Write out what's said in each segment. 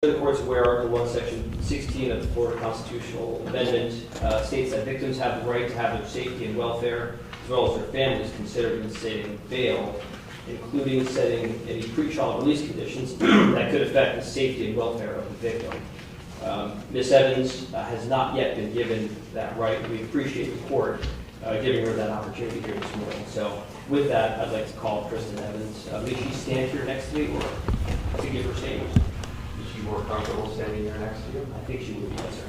The court's aware Article 1, Section 16 of the Florida Constitutional Amendment states that victims have the right to have their safety and welfare, as well as their families, considered in setting bail, including setting any pre-trial release conditions that could affect the safety and welfare of the victim. Ms. Evans has not yet been given that right. We appreciate the court giving her that opportunity here this morning. So with that, I'd like to call Kristen Evans. May she stand here next to me or to give her statement? Is she more comfortable standing here next to you? I think she would be. Yes, sir.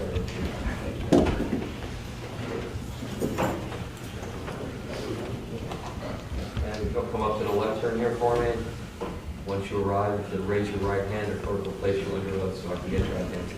And if you'll come up to the lectern here for me. Once you arrive, if you'll raise your right hand, the clerk will place you under oath so I can get your identity.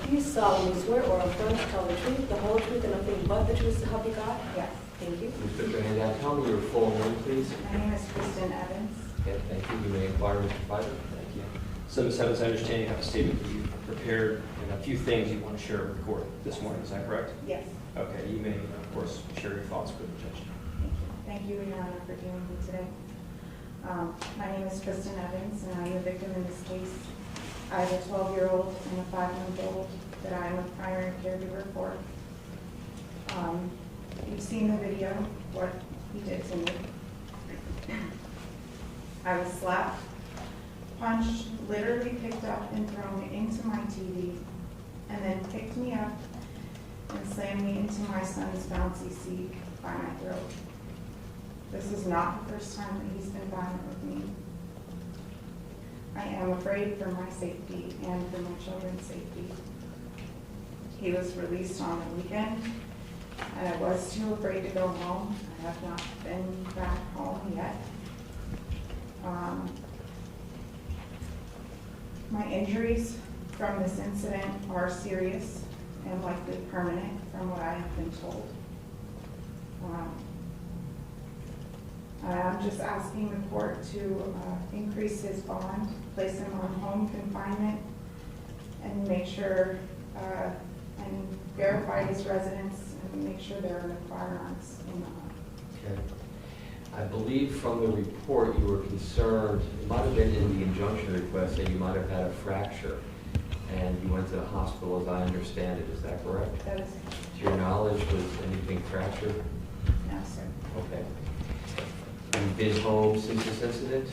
Do you solemnly swear or affirm to tell the truth, the whole truth, and nothing but the truth to help you God? Yes. Thank you. Please put your hand down. Tell me your full name, please. My name is Kristen Evans. Okay, thank you. You may inquire, Mr. Fighter. Thank you. So, Ms. Evans, I understand you have a statement that you've prepared and a few things you want to share with the court this morning. Is that correct? Yes. Okay. You may, of course, share your thoughts with the judge. Thank you, Your Honor, for doing me today. My name is Kristen Evans, and I'm the victim in this case. I have a 12-year-old and a 5-month-old that I am a primary caregiver for. You've seen the video, what he did to me. I was slapped, punched, literally picked up and thrown into my TV, and then picked me up and slammed me into my son's bouncy seat by my throat. This is not the first time that he's been violent with me. I am afraid for my safety and for my children's safety. He was released on the weekend, and I was too afraid to go home. I have not been back home yet. My injuries from this incident are serious and likely permanent from what I have been told. I'm just asking the court to increase his bond, place him on home confinement, and make sure and verify his residence and make sure there are no firearms in the home. Okay. I believe from the report you were concerned, it might have been in the injunction request, that you might have had a fracture and you went to the hospital, as I understand it. Is that correct? That is, To your knowledge, was anything fractured? no, sir. Okay. You've been home since this incident,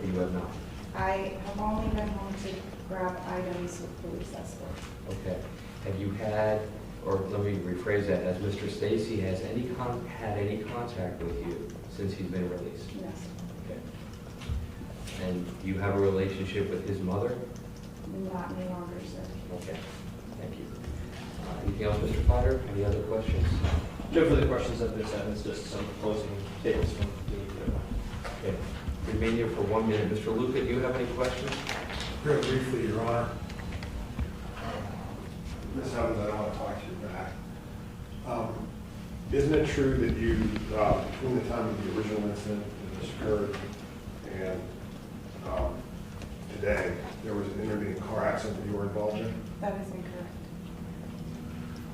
or you have not? I have only been home to grab items with police escort. Okay. Have you had, or let me rephrase that, has Mr. Stacy had any contact with you since he's been released? Yes. Okay. And you have a relationship with his mother? Not any longer, sir. Okay. Thank you. Anything else, Mr. Potter? Any other questions? No further questions of Ms. Evans, just some closing statements from the Okay. Remain here for 1 minute. Mr. Luca, do you have any questions? Very briefly, Your Honor. Ms. Evans, I don't want to talk to you back. Isn't it true that you, between the time of the original incident that this occurred and today, there was an intervening car accident that you were involved in? That is incorrect.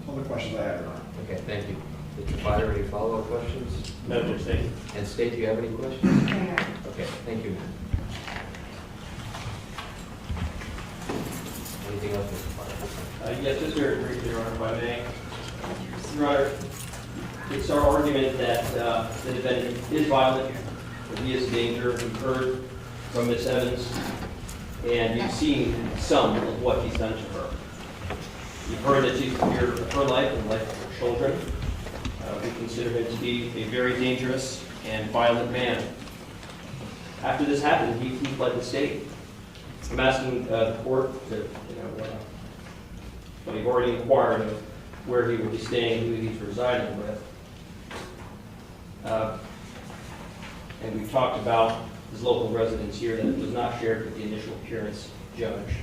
All the questions I have, Your Honor. Okay, thank you. Mr. Potter, any follow-up questions? No, Judge, thank you. And State, do you have any questions? Yeah. Okay, thank you. Anything else, Mr. Potter? Yes, just very briefly, Your Honor, if I may. Your Honor, it's our argument that the defendant is violent, that he is a danger. We've heard from Ms. Evans, and you've seen some of what he's done to her. You've heard that she's feared for her life and the life of her children. We consider him to be a very dangerous and violent man. After this happened, he fled the state. I'm asking the court to, but we've already inquired of where he will be staying, who he's residing with. And we've talked about his local residence here that was not shared with the initial appearance judge.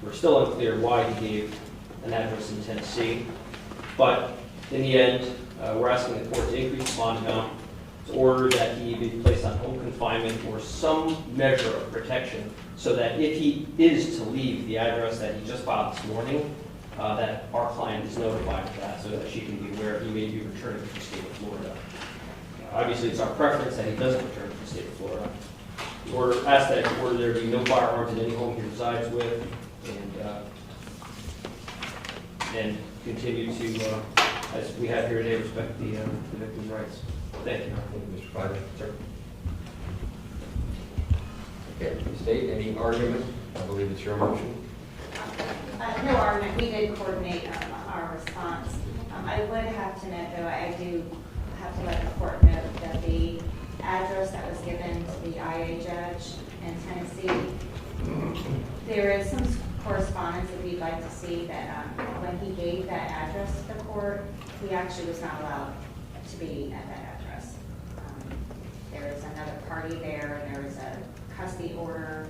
We're still unclear why he gave an address in Tennessee, but in the end, we're asking the court to increase the bond amount to order that he be placed on home confinement or some measure of protection so that if he is to leave the address that he just filed this morning, that our client is notified of that so that she can be aware he may be returning to the state of Florida. Obviously, it's our preference that he doesn't return to the state of Florida. Ask that in order there be no firearms in any home he resides with, and continue to, as we have here today, respect the victim's rights. Thank you. Thank you, Mr. Feiler. Sir. Okay, State, any argument? I believe it's your motion. No argument, we did coordinate our response. I would have to note, though, I do have to let the court know that the address that was given to the IA judge in Tennessee, there is some correspondence that we'd like to see that when he gave that address to the court, he actually was not allowed to be at that address. There is another party there, and there was a custody order,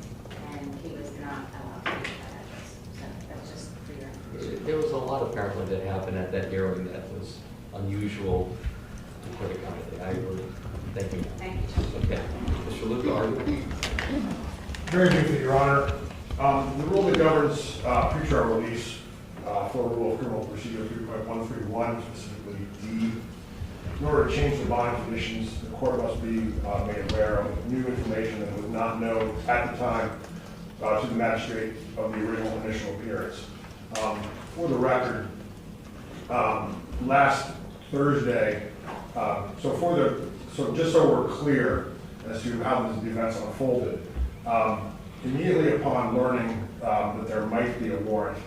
and he was not allowed to be at that address. So that's just for your information. There was a lot apparently that happened at that hearing that was unusual, to put it kindly. I agree. Thank you. Thank you, Judge. Okay. Mr. Luca, argument? Very briefly, Your Honor. The rule that governs pretrial release for Rule of Criminal Procedure 3.131, specifically D, in order to change the bond conditions, the court must be made aware of new information that was not known at the time to the magistrate of the original initial appearance. For the record, last Thursday, so just so we're clear as to how the events unfolded, immediately upon learning that there might be a warrant,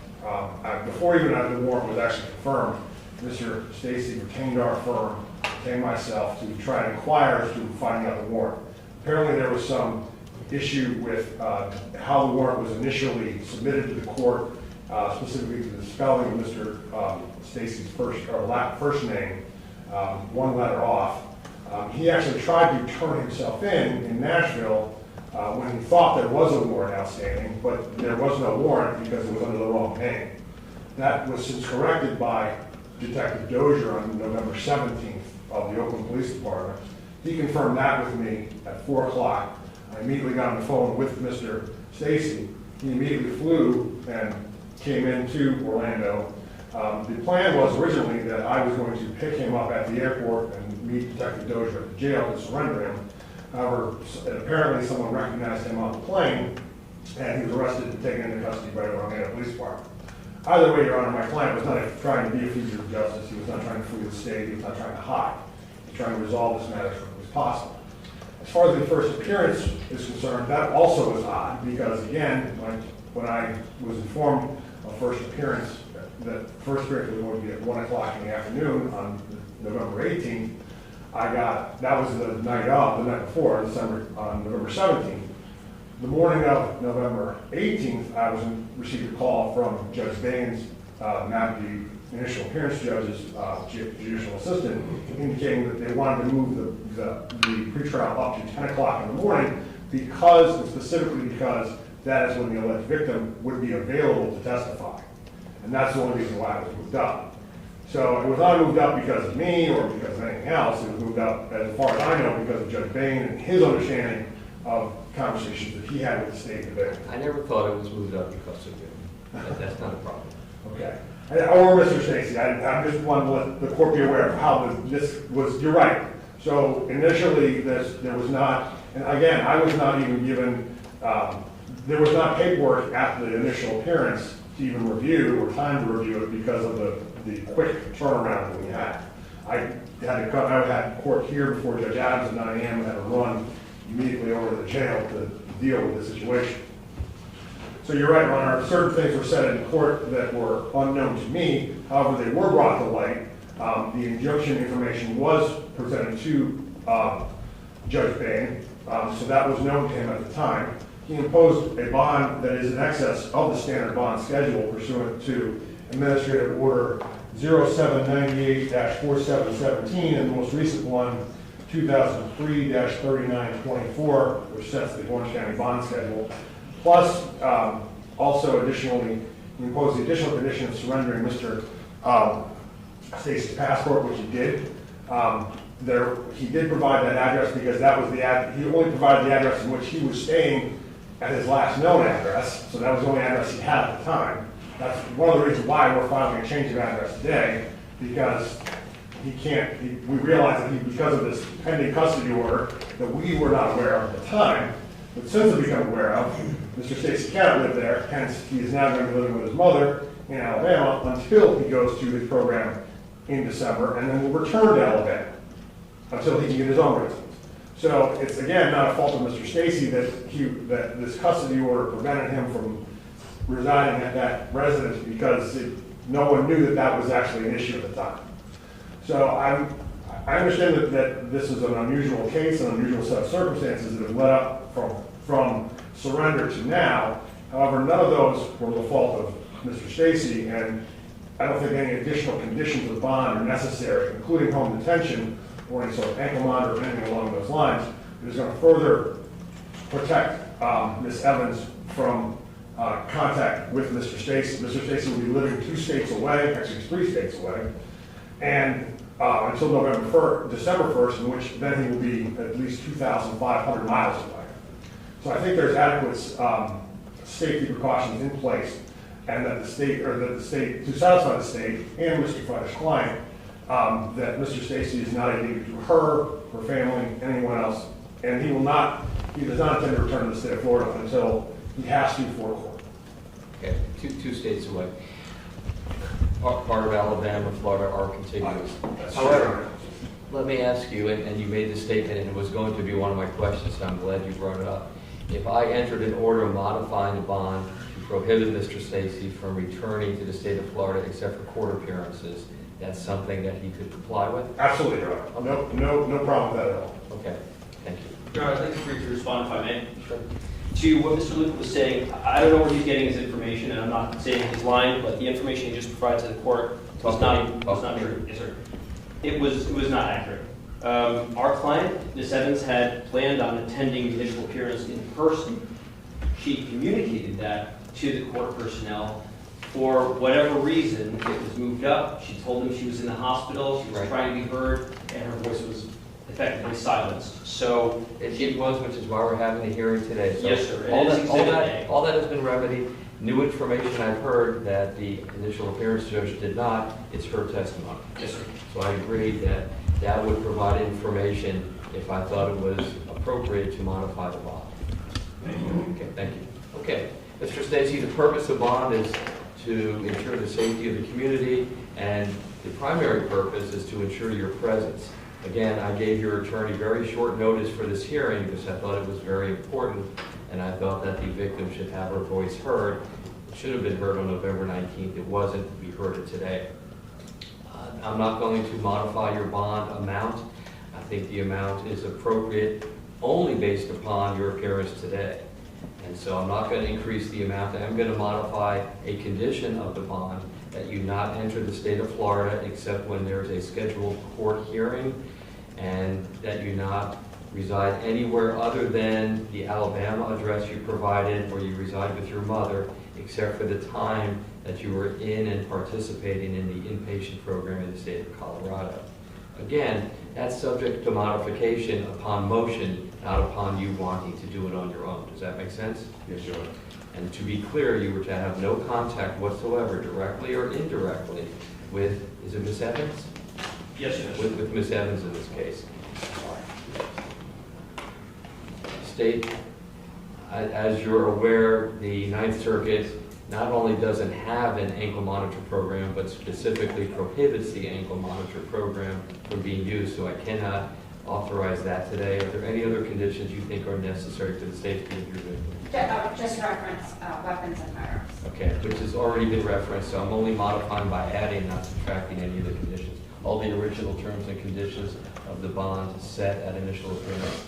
before even the warrant was actually confirmed, Mr. Stacy retained our firm, retained myself, to try and inquire as to finding out the warrant. Apparently there was some issue with how the warrant was initially submitted to the court, specifically to the spelling of Mr. Stacy's first name, one letter off. He actually tried to turn himself in Nashville when he thought there was a warrant outstanding, but there was no warrant because it was under the wrong name. That was since corrected by Detective Dozier on November 17th of the Oakland Police Department. He confirmed that with me at 4 o'clock. I immediately got on the phone with Mr. Stacy. He immediately flew and came into Orlando. The plan was originally that I was going to pick him up at the airport and meet Detective Dozier at the jail to surrender him. However, apparently someone recognized him on the plane, and he was arrested and taken into custody by the Orlando Police Department. Either way, Your Honor, my client was not trying to be a fugitive of justice. He was not trying to flee the state. He was not trying to hide. He was trying to resolve this matter as quickly as possible. As far as the first appearance is concerned, that also was odd because, again, when I was informed of first appearance, that first appearance was going to be at 1 o'clock in the afternoon on November 18th, that was the night before, on November 17th. The morning of November 18th, I received a call from Judge Baines, the initial appearance judge's judicial assistant, indicating that they wanted to move the pretrial up to 10 o'clock in the morning specifically because that is when the alleged victim would be available to testify. And that's the only reason why it was moved up. So it was not moved up because of me or because of anything else. It was moved up, as far as I know, because of Judge Bain and his understanding of conversations that he had with the state debate. I never thought it was moved up because of you. That's not a problem. Okay. Or Mr. Stacy, I just want to let the court be aware of how this was. You're right. So initially, there was not, and again, I was not even given, there was not paperwork at the initial appearance to even review or time to review it because of the quick turnaround that we had. I had court here before Judge Adams at 9 a.m. and had to run immediately over to the jail to deal with the situation. So you're right, Your Honor, certain things were said in court that were unknown to me. However, they were brought to light. The injunction information was presented to Judge Bain, so that was known to him at the time. He imposed a bond that is in excess of the standard bond schedule pursuant to Administrative Order 0798-4717, and the most recent one, 2003-3924, which sets the Orange County bond schedule. Plus, also additionally, he imposed the additional condition of surrendering Mr. Stacy's passport, which he did. He did provide that address because that was he only provided the address in which he was staying at his last known address, so that was the only address he had at the time. That's one of the reasons why we're filing a change of address today, because we realize that because of this pending custody order that we were not aware of at the time, but since I've become aware of, Mr. Stacy cannot live there, hence he is now going to be living with his mother in Alabama until he goes to his program in December, and then will return to Alabama until he can get his own residence. So it's, again, not a fault of Mr. Stacy that this custody order prevented him from residing at that residence because no one knew that that was actually an issue at the time. So I understand that this is an unusual case, an unusual set of circumstances that have led up from surrender to now. However, none of those were the fault of Mr. Stacy, and I don't think any additional conditions of bond are necessary, including home detention or any sort of ankle monitor or anything along those lines. It is going to further protect Ms. Evans from contact with Mr. Stacy. Mr. Stacy will be living 2 states away, actually 3 states away, and until December 1st, in which then he will be at least 2,500 miles away. So I think there's adequate safety precautions in place, and that the state, to satisfy the state and Mr. Fletcher's client, that Mr. Stacy is not a danger to her family, anyone else, and he does not intend to return to the state of Florida until he has to for court. Okay, two states away. Part of Alabama, Florida are contiguous. However, let me ask you, and you made this statement, and it was going to be one of my questions, so I'm glad you brought it up. If I entered an order modifying the bond to prohibit Mr. Stacy from returning to the state of Florida except for court appearances, that's something that he could comply with? Absolutely, Your Honor. No problem with that at all. Okay, thank you. Your Honor, I'd like to briefly respond if I may. Sure. To what Mr. Luke was saying, I don't know where he's getting his information, and I'm not saying he's lying, but the information he just provided to the court was not true. Yes, sir. It was not accurate. Our client, Ms. Evans, had planned on attending the initial appearance in person. She communicated that to the court personnel. For whatever reason, it was moved up. She told them she was in the hospital, she was trying to be heard, and her voice was effectively silenced. So It was, which is why we're having the hearing today. So yes, sir. All that has been remedied. New information I've heard that the initial appearance judge did not, it's her testimony. Yes, sir. So I agreed that that would provide information if I thought it was appropriate to modify the bond. Thank you. Okay, thank you. Okay, Mr. Stacy, the purpose of bond is to ensure the safety of the community, and the primary purpose is to ensure your presence. Again, I gave your attorney very short notice for this hearing because I thought it was very important, and I thought that the victim should have her voice heard. It should have been heard on November 19th. It wasn't. We heard it today. I'm not going to modify your bond amount. I think the amount is appropriate only based upon your appearance today. And so I'm not going to increase the amount. I'm going to modify a condition of the bond that you not enter the state of Florida except when there's a scheduled court hearing, and that you not reside anywhere other than the Alabama address you provided or you reside with your mother, except for the time that you were in and participating in the inpatient program in the state of Colorado. Again, that's subject to modification upon motion, not upon you wanting to do it on your own. Does that make sense? Yes, Your Honor. And to be clear, you were to have no contact whatsoever, directly or indirectly, with, is it Ms. Evans? Yes, sir. With Ms. Evans in this case. State, as you're aware, the Ninth Circuit not only doesn't have an ankle monitor program, but specifically prohibits the ankle monitor program from being used, so I cannot authorize that today. Are there any other conditions you think are necessary for the safety of your victim? Just reference weapons and firearms. Okay, which has already been referenced, so I'm only modifying by adding, not subtracting any of the conditions. All the original terms and conditions of the bond set at initial appearance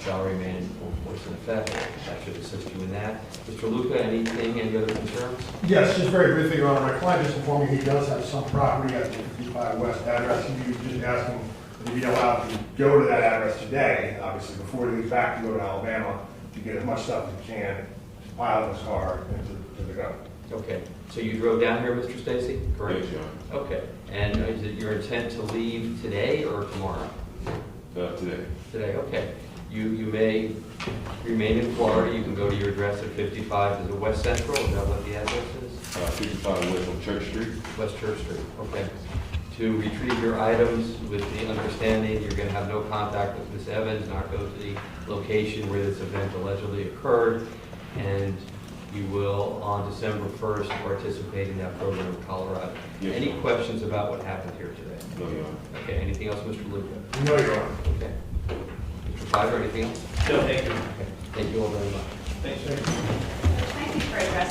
shall remain in full force and effect. That should assist you in that. Mr. Luca, anything, any other concerns? Yes, just very briefly, Your Honor. My client just informed me he does have some property at the 55 West address. He was just asking if he'd be allowed to go to that address today, obviously, before he leaves back to go to Alabama, to get as much stuff as he can, to pile in his car and to the gun. Okay, so you drove down here, Mr. Stacy? Correct. Yes, Your Honor. Okay, and is it your intent to leave today or tomorrow? Today. Today, okay. You may remain in Florida. You can go to your address at 55. Is it West Central? Is that what the address is? 55 West on Church Street. West Church Street, okay. to retrieve your items with the understanding you're going to have no contact with Ms. Evans, not go to the location where this event allegedly occurred, and you will, on December 1st, participate in that program in Colorado. Yes, Any Your Honor. questions about what happened here today? No, Your Honor. Okay, anything else, Mr. Luca? No, Your Honor. Okay. Mr. Fiver, anything else? No, thank you. Okay, thank you all very much. Thanks. Thank you for addressing